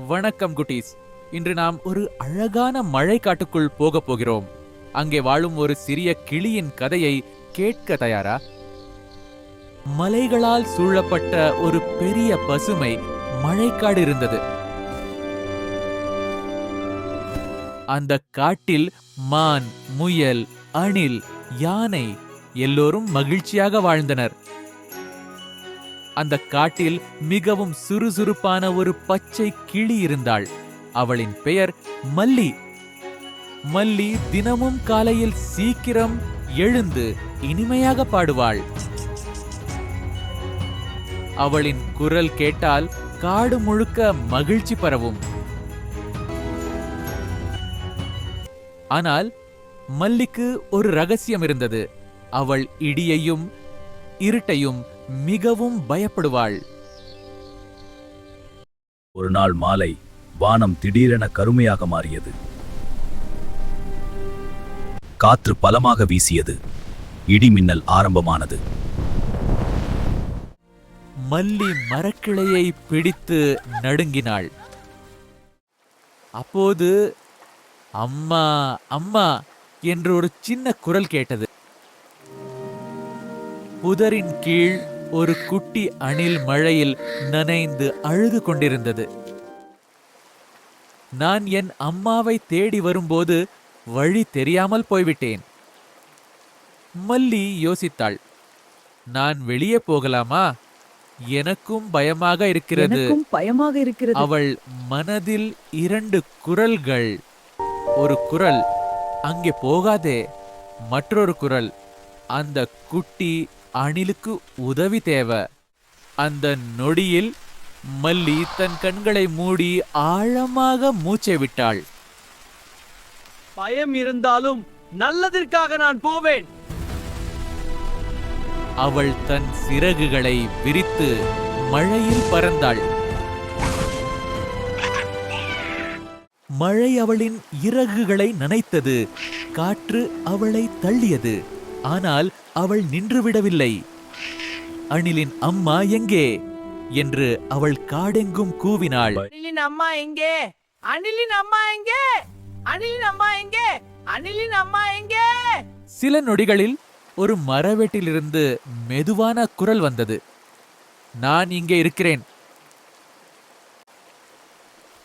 வணக்கம் குட்டீஸ். இன்று நாம் ஒரு அழகான மழைக்காட்டுக்குள் போகப் போகிறோம். அங்கே வாழும் ஒரு சிறிய கிளியின் கதையை கேட்க தயாரா? மலைகளால் சூழப்பட்ட ஒரு பெரிய பசுமை மழைக்காடு இருந்தது. அந்த காட்டில் மான், முயல், அணில், யானை எல்லோரும் மகிழ்ச்சியாக வாழ்ந்தனர். அந்த காட்டில் மிகவும் சுறுசுறுப்பான ஒரு பச்சை கிளி இருந்தாள். அவளின் பெயர் மல்லி. மல்லி தினமும் காலையில் சீக்கிரம் எழுந்து இனிமையாக பாடுவாள். அவளின் குரல் கேட்டால் காடு முழுக்க மகிழ்ச்சி பரவும். ஆனால் மல்லிக்கு ஒரு ரகசியம் இருந்தது. அவள் இடியையும் இருட்டையும் மிகவும் பயப்படுவாள். ஒரு நாள் மாலை வானம் திடீரென கருமையாக மாறியது. காற்று பலமாக வீசியது. இடி மின்னல் ஆரம்பமானது. மல்லி மரக்கிளையை பிடித்து நடுங்கினாள். அப்போது அம்மா அம்மா என்று ஒரு சின்ன குரல் கேட்டது. புதரின் கீழ் ஒரு குட்டி அணில் மழையில் நனைந்து அழுது கொண்டிருந்தது. நான் என் அம்மாவை தேடி வரும்போது வழி தெரியாமல் போய்விட்டேன். மல்லி யோசித்தாள். நான் வெளியே போகலாமா? எனக்கும் பயமாக இருக்கிறது. அவள் மனதில் இரண்டு குரல்கள். ஒரு குரல், அங்கே போகாதே. மற்றொரு குரல், அந்த குட்டி அணிலுக்கு உதவி தேவை. அந்த நொடியில் மல்லி தன் கண்களை மூடி ஆழமாக மூச்சை விட்டாள். பயம் இருந்தாலும் நல்லதற்காக நான் போவேன். அவள் தன் சிறகுகளை விரித்து மழையில் பறந்தாள். மழை அவளின் இறகுகளை நனைத்தது. காற்று அவளை தள்ளியது. ஆனால் அவள் நின்றுவிடவில்லை. அணிலின் அம்மா எங்கே என்று அவள் காடெங்கும் கூவினாள். அணிலின் அம்மா எங்கே? அணிலின் அம்மா எங்கே? அணிலின் அம்மா எங்கே? அணிலின் அம்மா எங்கே? சில நொடிகளில் ஒரு மரவெட்டிலிருந்து மெதுவான குரல் வந்தது. நான் இங்கே இருக்கிறேன்.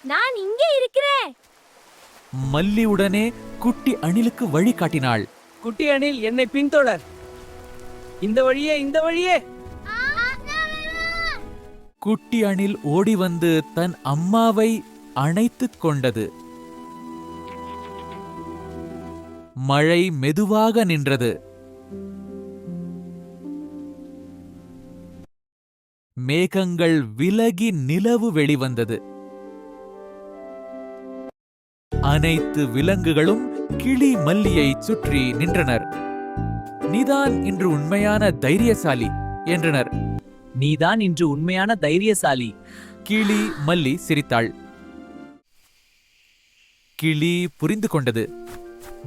நான் இங்கே இருக்கிறேன். மல்லி உடனே குட்டி அணிலுக்கு வழி காட்டினாள். குட்டி அணில், என்னை பின்தொடர். இந்த வழியே, இந்த வழியே. குட்டி அணில் ஓடி வந்து தன் அம்மாவை அணைத்துக் கொண்டது. மழை மெதுவாக நின்றது. மேகங்கள் விலகி நிலவு வெளிவந்தது. அனைத்து விலங்குகளும் கிளி மல்லியை சுற்றி நின்றனர். நீதான் இன்று உண்மையான தைரியசாலி என்றனர். நீதான் இன்று உண்மையான தைரியசாலி. கிளி மல்லி சிரித்தாள். கிளி புரிந்து கொண்டது.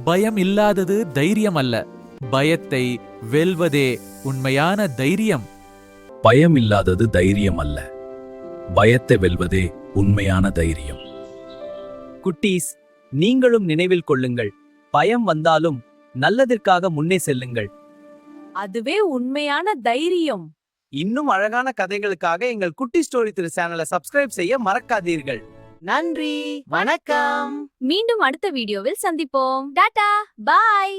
பயம் இல்லாதது தைரியம் அல்ல. பயத்தை வெல்வதே உண்மையான தைரியம். பயம் இல்லாதது தைரியம் அல்ல, பயத்தை வெல்வதே உண்மையான தைரியம். குட்டீஸ், நீங்களும் நினைவில் கொள்ளுங்கள், பயம் வந்தாலும் நல்லதற்காக முன்னே செல்லுங்கள். அதுவே உண்மையான தைரியம். இன்னும் அழகான கதைகளுக்காக எங்கள் குட்டி ஸ்டோரி திரு சேனலை சப்ஸ்கிரைப் செய்ய மறக்காதீர்கள். நன்றி, வணக்கம். மீண்டும் அடுத்த வீடியோவில் சந்திப்போம். டாடா, பாய்.